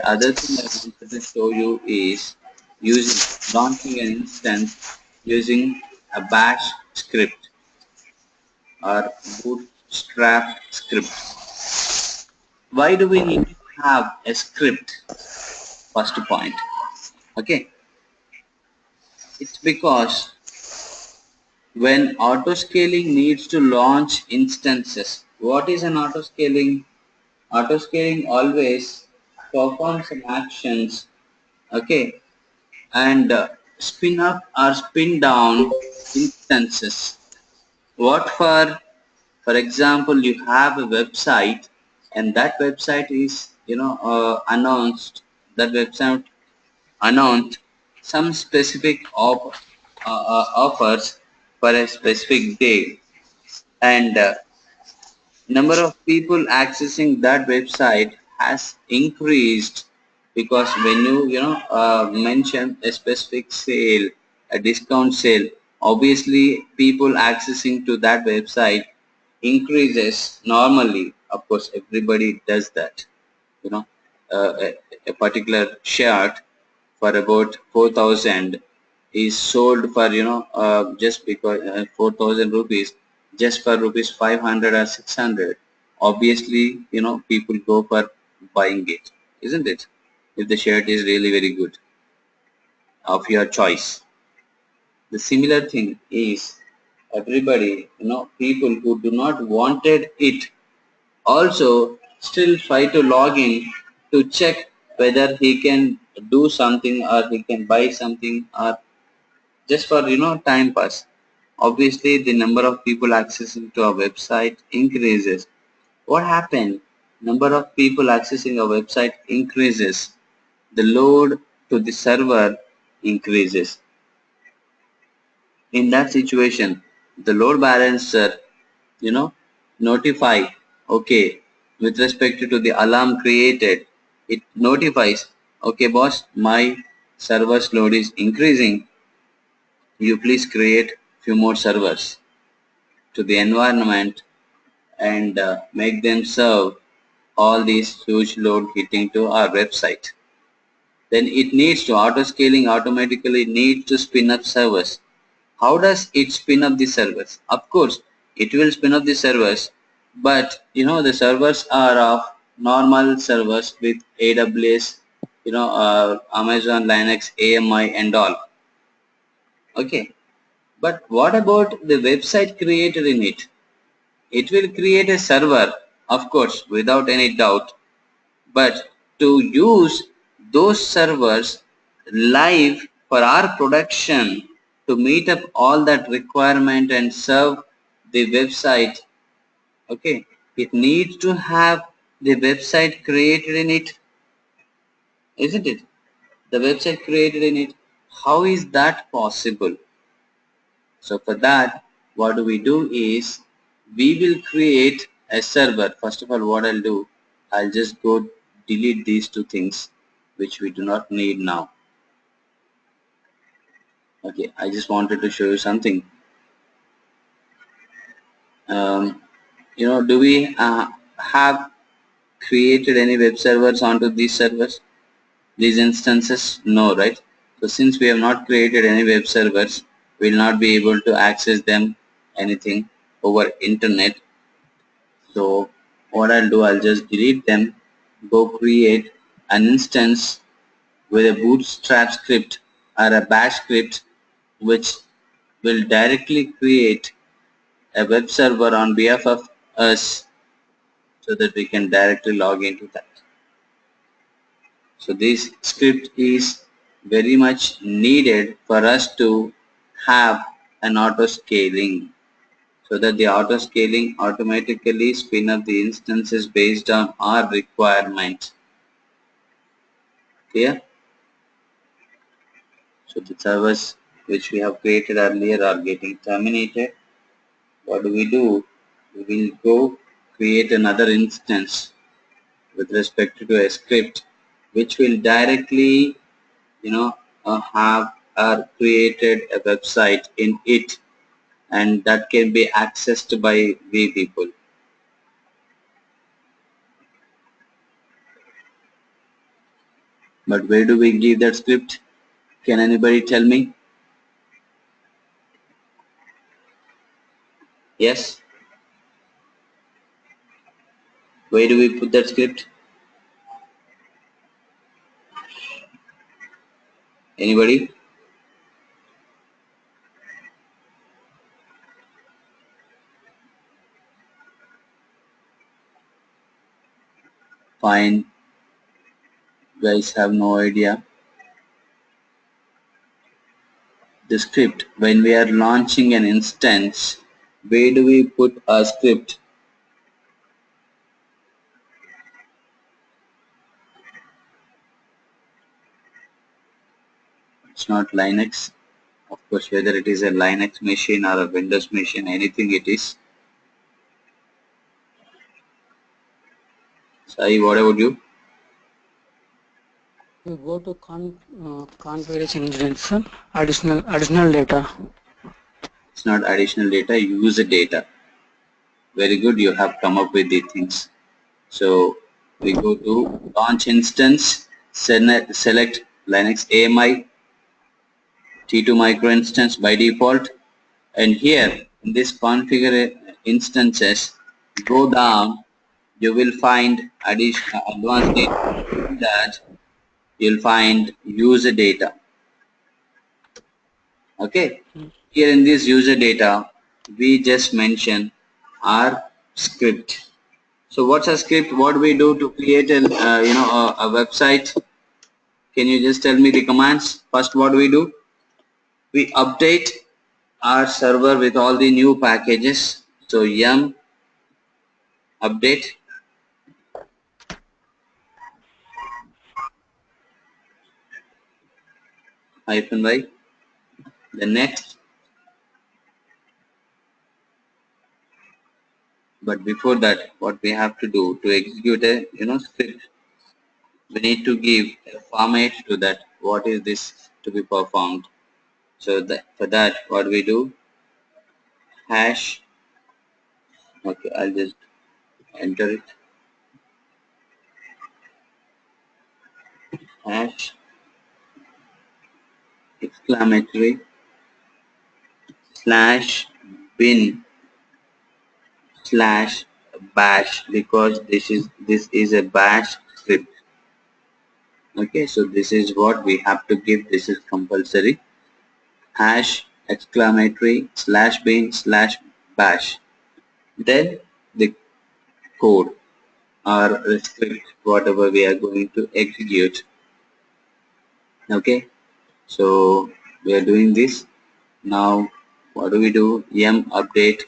The other thing I wanted to show you is launching an instance using a bash script or bootstrap script. Why do we need to have a script? First point. Okay. It's because when autoscaling needs to launch instances, what is an autoscaling? Autoscaling always performs some actions, okay, and spin up or spin down instances. What for? For example, you have a website and that website is announced, that website announced some specific offers for a specific day, and number of people accessing that website has increased because when you mention a specific sale, a discount sale, obviously people accessing to that website increases normally. Of course everybody does that. you know a particular shirt for about 4,000 is sold for just because 4,000 rupees, just for rupees 500 or 600. Obviously people go for buying it, isn't it, if the shirt is really very good of your choice. The similar thing is everybody, people who do not wanted it also still try to log in to check whether he can do something or he can buy something, or just for time pass. Obviously the number of people accessing to a website increases. What happened? Number of people accessing a website increases, the load to the server increases. In that situation, the load balancer notify, okay, with respect to the alarm created, it notifies, okay boss, my server's load is increasing, you please create few more servers to the environment and make them serve all these huge load hitting to our website. Then it needs to auto-scaling automatically needs to spin up servers. How does it spin up the servers? Of course, it will spin up the servers, but the servers are of normal servers with AWS, Amazon Linux, AMI and all. Okay, but what about the website created in it? It will create a server, of course, without any doubt, but to use those servers live for our production to meet up all that requirement and serve the website, okay, it needs to have the website created in it, isn't it? The website created in it. How is that possible? So for that, what do we do is we will create a server. First of all, what I'll do, I'll just go delete these two things which we do not need now. Okay, I just wanted to show you something. Do we have created any web servers onto these servers? These instances? No, right? So since we have not created any web servers, we will not be able to access them anything over internet. So what I'll do, I'll just delete them, go create an instance with a bootstrap script or a bash script which will directly create a web server on behalf of us so that we can directly log into that. So this script is very much needed for us to have an auto scaling, so that the auto scaling automatically spin up the instances based on our requirement. Clear? So the servers which we have created earlier are getting terminated. What do? We will go create another instance with respect to a script which will directly have created a website in it, and that can be accessed by we people. But where do we give that script? Can anybody tell me? Yes? Where do we put that script? Anybody? Fine. You guys have no idea. The script, when we are launching an instance, where do we put our script? It's not Linux. Of course, whether it is a Linux machine or a Windows machine, anything it is. Sai, what about you? You go to configuration instance, additional data. It's not additional data, user data. Very good, you have come up with the things. So we go to launch instance, select Linux AMI, T2 micro instance by default, and here in this configure instances, go down, you will find additional advanced data. In that you'll find user data. Okay, here in this user data, we just mention our script. So what's a script? What we do to create a website? Can you just tell me the commands? First, what do? We update our server with all the new packages. So yum update -y. The next, but before that, what we have to do to execute a script? we need to give a format to that. What is this to be performed? So that for that, what we do, hash. Okay, I'll just enter it. Hash exclamatory slash bin slash bash, because this is a bash script. Okay, so this is what we have to give. This is compulsory. Hash exclamatory slash bin slash bash. Then the code or the script, whatever we are going to execute. Okay, so we are doing this. Now what do we do? Yum update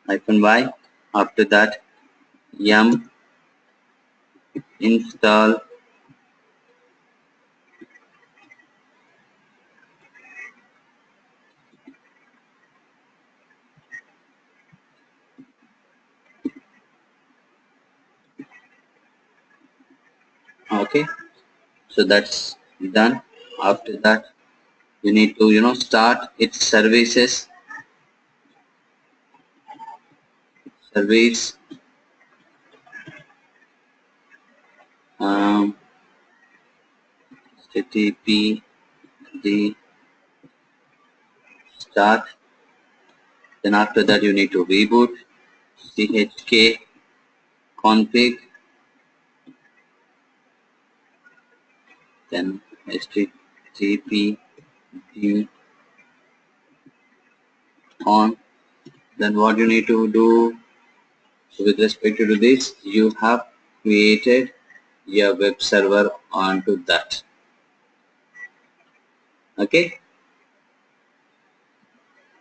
-y. After that, yum install okay, so that's done. After that, you need to start its services, service um, http the start. Then after that you need to reboot, chk config, then http the on. Then what you need to do, so with respect to this, you have created your web server onto that. Okay,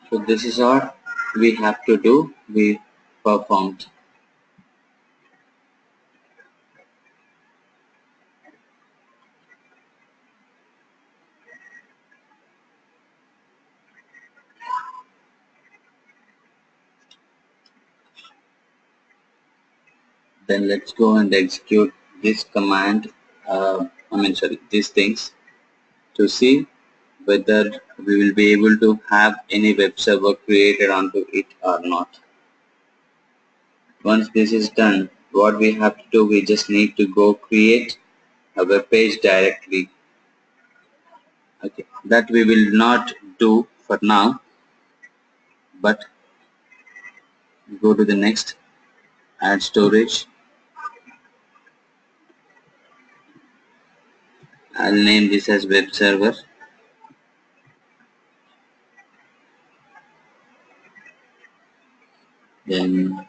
so this is all we have to do. We performed. Then let's go and execute this command. These things, to see whether we will be able to have any web server created onto it or not. Once this is done, what we have to do, we just need to go create a web page directly. Okay, that we will not do for now, but go to the next, add storage. I'll name this as web server. Then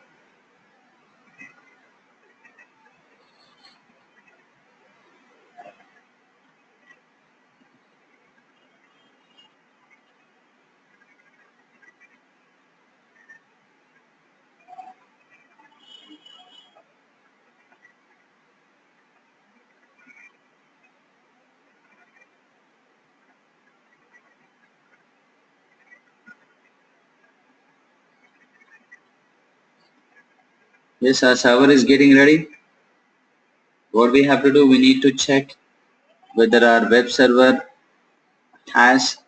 yes, our server is getting ready. What we have to do, we need to check whether our web server has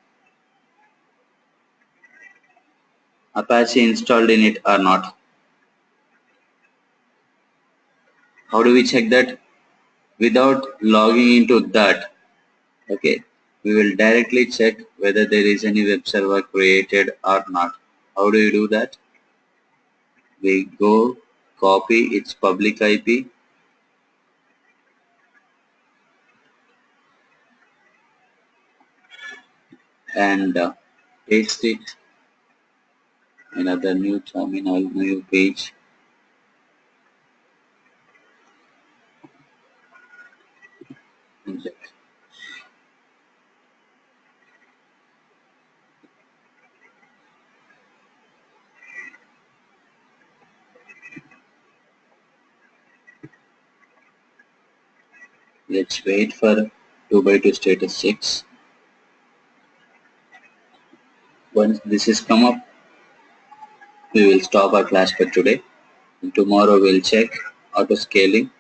Apache installed in it or not. How do we check that? Without logging into that, okay, we will directly check whether there is any web server created or not. How do you do that? We go copy its public IP and paste it in another new terminal, new page. Inject. Let's wait for 2x2 status checks. Once this is come up, we will stop our class for today. And tomorrow we'll check auto scaling.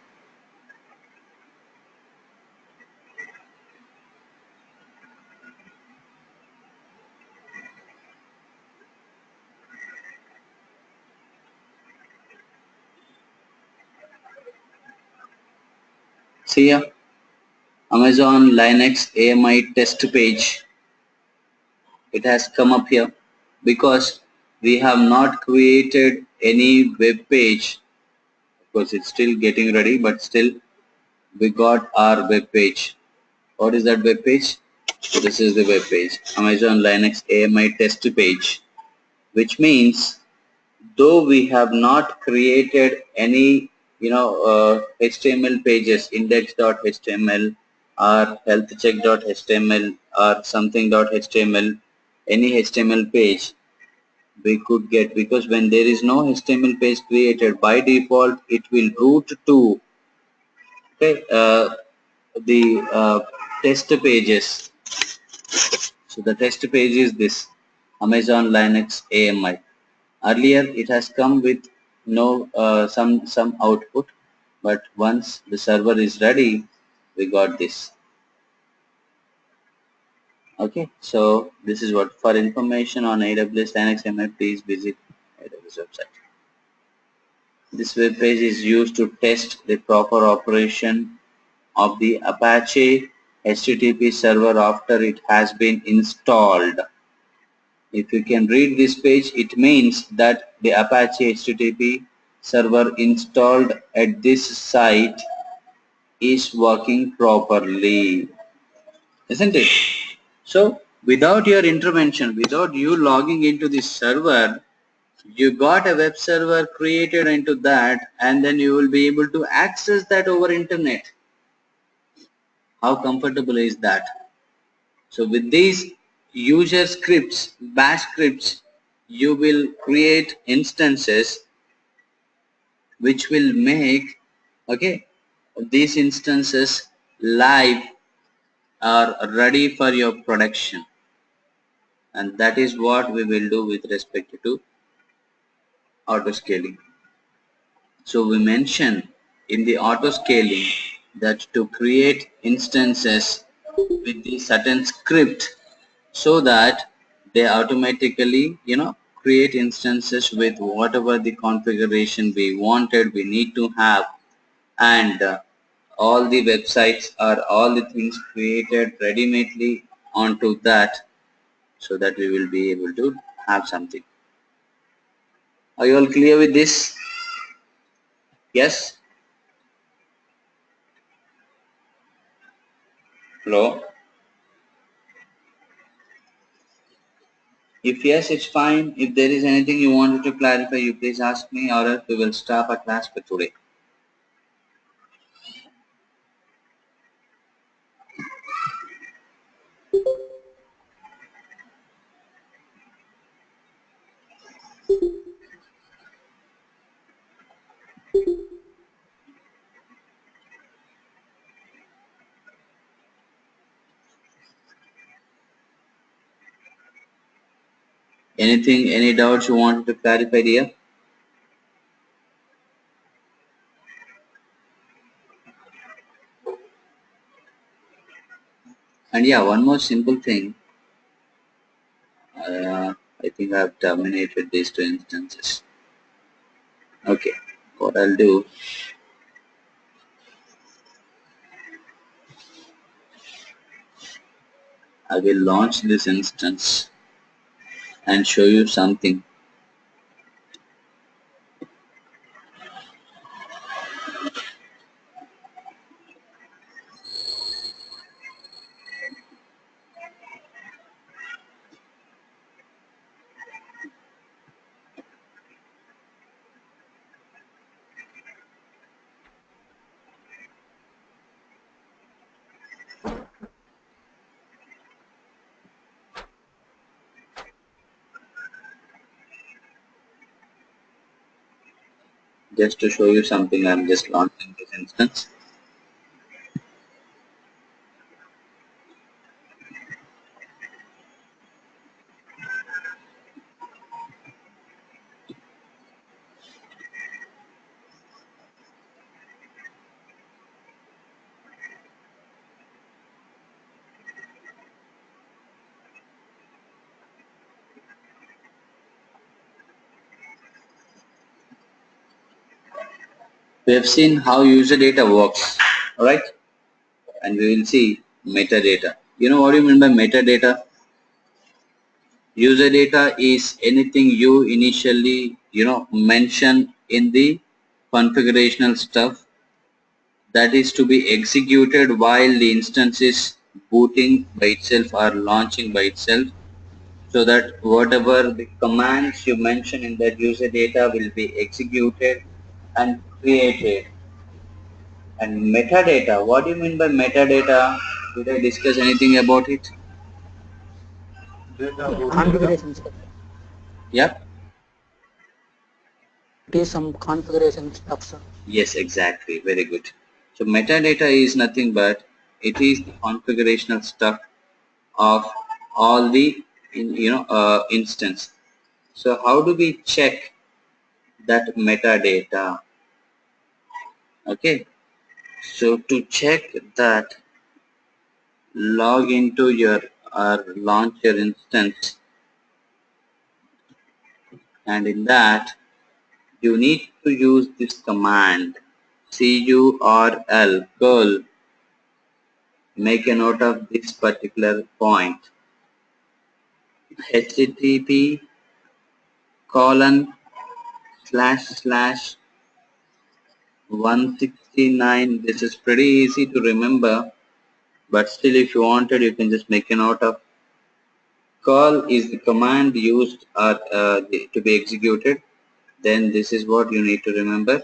See here, Amazon Linux AMI test page. It has come up here because we have not created any web page. Of course, it's still getting ready, but still we got our web page. What is that web page? This is the web page, Amazon Linux AMI test page, which means though we have not created any HTML pages, index.html or healthcheck.html or something.html, any HTML page we could get, because when there is no HTML page created, by default it will route to the test pages. So the test page is this, Amazon Linux AMI. Earlier it has come with no some output, but once the server is ready, we got this. Okay, so this is what. For information on AWS Linux AMI, please visit AWS website. This web page is used to test the proper operation of the Apache HTTP server after it has been installed. If you can read this page, it means that the Apache HTTP server installed at this site is working properly, isn't it? So without your intervention, without you logging into this server, you got a web server created into that, and then you will be able to access that over internet. How comfortable is that? So with these user scripts, bash scripts, you will create instances which will make these instances live or ready for your production, and that is what we will do with respect to autoscaling. So we mention in the autoscaling that to create instances with the certain script, so that they automatically create instances with whatever the configuration we wanted, we need to have, and all the websites or all the things created ready-madely onto that, so that we will be able to have something. Are you all clear with this? Yes? Hello? If yes, it's fine. If there is anything you wanted to clarify, you please ask me, or else we will stop our class for today. Anything, any doubts you wanted to clarify here? And yeah, one more simple thing. I think I have terminated these two instances. Okay, what I'll do, I will launch this instance and show you something. Just to show you something, I'm just launching this instance. We have seen how user data works, alright? and we will see metadata. You know what do you mean by metadata? User data is anything you initially mention in the configurational stuff that is to be executed while the instance is booting by itself or launching by itself, so that whatever the commands you mention in that user data will be executed and created. And metadata, what do you mean by metadata? Did I discuss anything about it? Configuration stuff. Yep. It is some configuration stuff, sir. Yes, exactly. Very good. So metadata is nothing but it is the configurational stuff of all the instance. So how do we check that metadata? Okay. So to check that, log into your or launch your instance, and in that you need to use this command curl. Make a note of this particular point. http colon / 169. This is pretty easy to remember, but still if you wanted you can just make a note of. Curl is the command used to be executed. Then this is what you need to remember.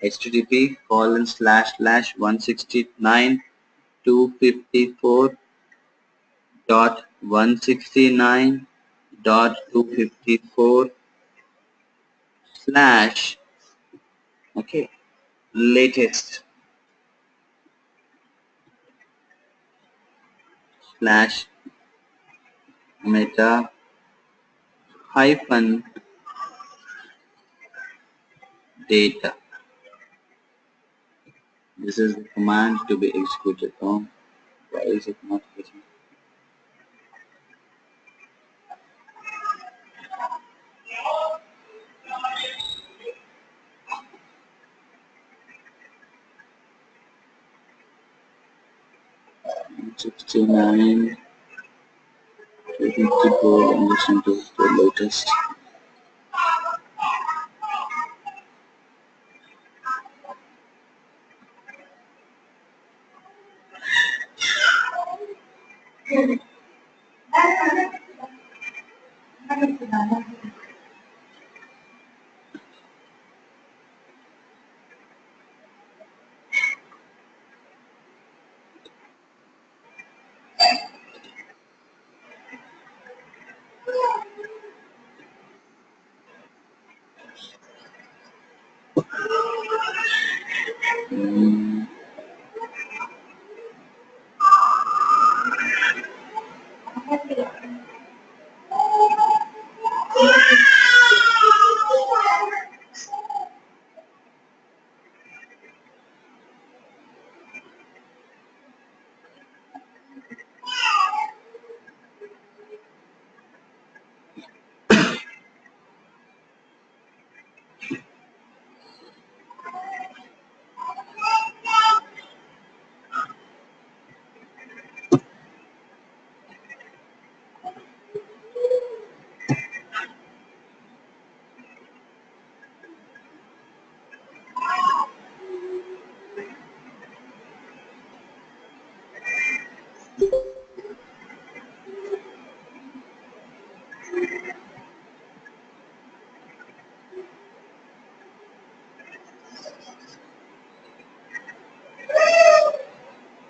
http colon / 169.254.169.254 slash okay latest slash meta hyphen data. This is the command to be executed. Oh, why is it not getting? #169 254 and listen to the latest.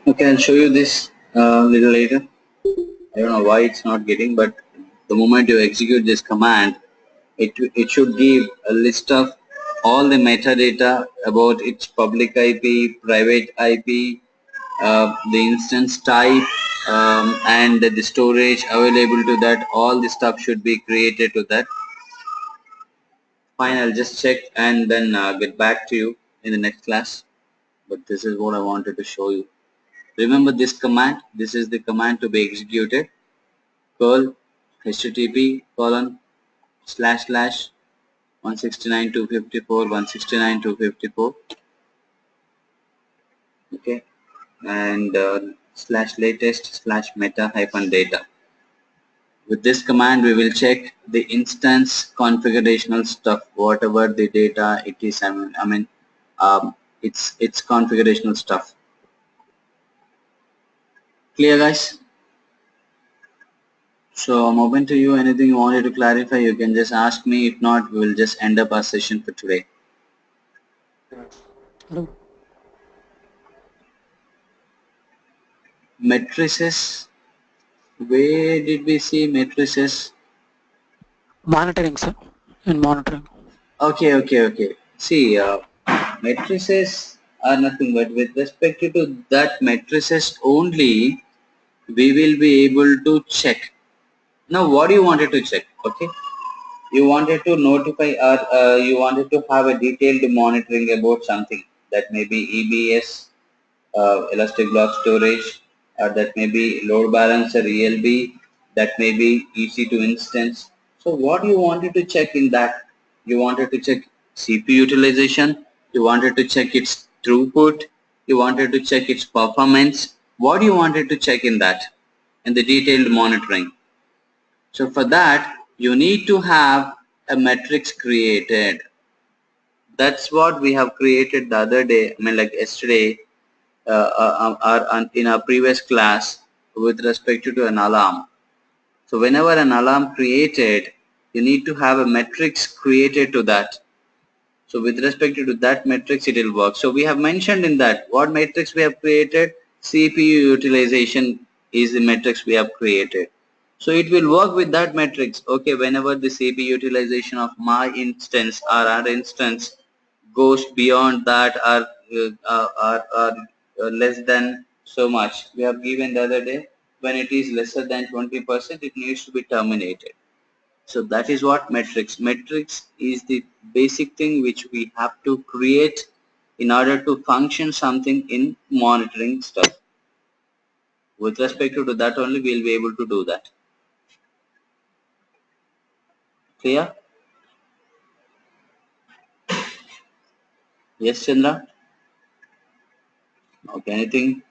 Okay, I'll show you this a little later. I don't know why it's not getting, but the moment you execute this command, it should give a list of all the metadata about its public IP, private IP, the instance type, and the storage available to that. All the stuff should be created to that. Fine, I'll just check and then get back to you in the next class. But this is what I wanted to show you. Remember this command. This is the command to be executed. Curl http colon / 169.254.169.254. Okay. and /latest/meta-data. With this command, we will check the instance configurational stuff, whatever the data it is. It's configurational stuff. Clear, guys? So I'm open to you. Anything you wanted to clarify, you can just ask me. If not, we will just end up our session for today. Hello. Matrices. Where did we see matrices? Monitoring, sir. In monitoring. Okay. See, matrices are nothing but with respect to that matrices only, we will be able to check. Now, what you wanted to check? Okay, you wanted to notify or you wanted to have a detailed monitoring about something that may be EBS, elastic block storage, or that may be load balancer ELB, that may be EC2 instance. So what you wanted to check in that? You wanted to check CPU utilization, you wanted to check its throughput, you wanted to check its performance. What you wanted to check in that? In the detailed monitoring. So for that, you need to have a matrix created. That's what we have created the other day, like yesterday, in our previous class with respect to an alarm. So whenever an alarm created, you need to have a matrix created to that. So with respect to that matrix, it will work. So we have mentioned in that what matrix we have created. CPU utilization is the matrix we have created. So it will work with that matrix. Okay, whenever the CPU utilization of my instance or our instance goes beyond that or less than so much, we have given the other day, when it is lesser than 20%, it needs to be terminated. So that is what matrix. Matrix is the basic thing which we have to create in order to function something in monitoring stuff. With respect to that only, we will be able to do that. Clear? Yes, Chandra? Okay, anything?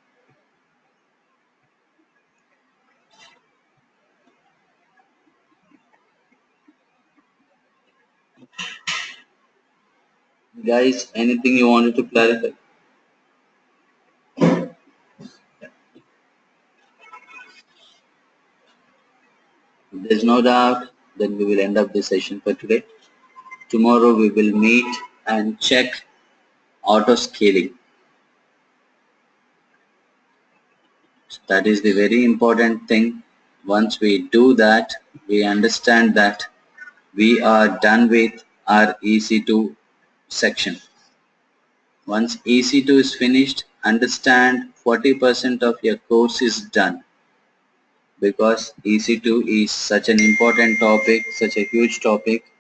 Guys, anything you wanted to clarify? If there's no doubt, then we will end up this session for today. Tomorrow we will meet and check auto scaling. So that is the very important thing. Once we do that, we understand that we are done with our EC2 section. Once EC2 is finished, understand 40% of your course is done, because EC2 is such an important topic, such a huge topic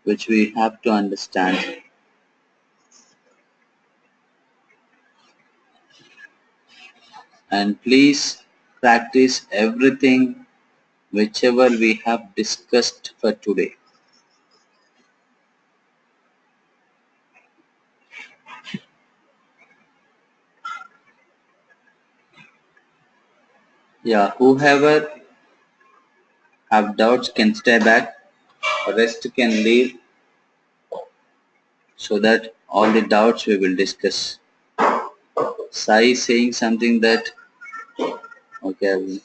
which we have to understand. And please practice everything whichever we have discussed for today. Yeah, whoever have doubts can stay back, rest can leave, so that all the doubts we will discuss. Sai is saying something that, okay,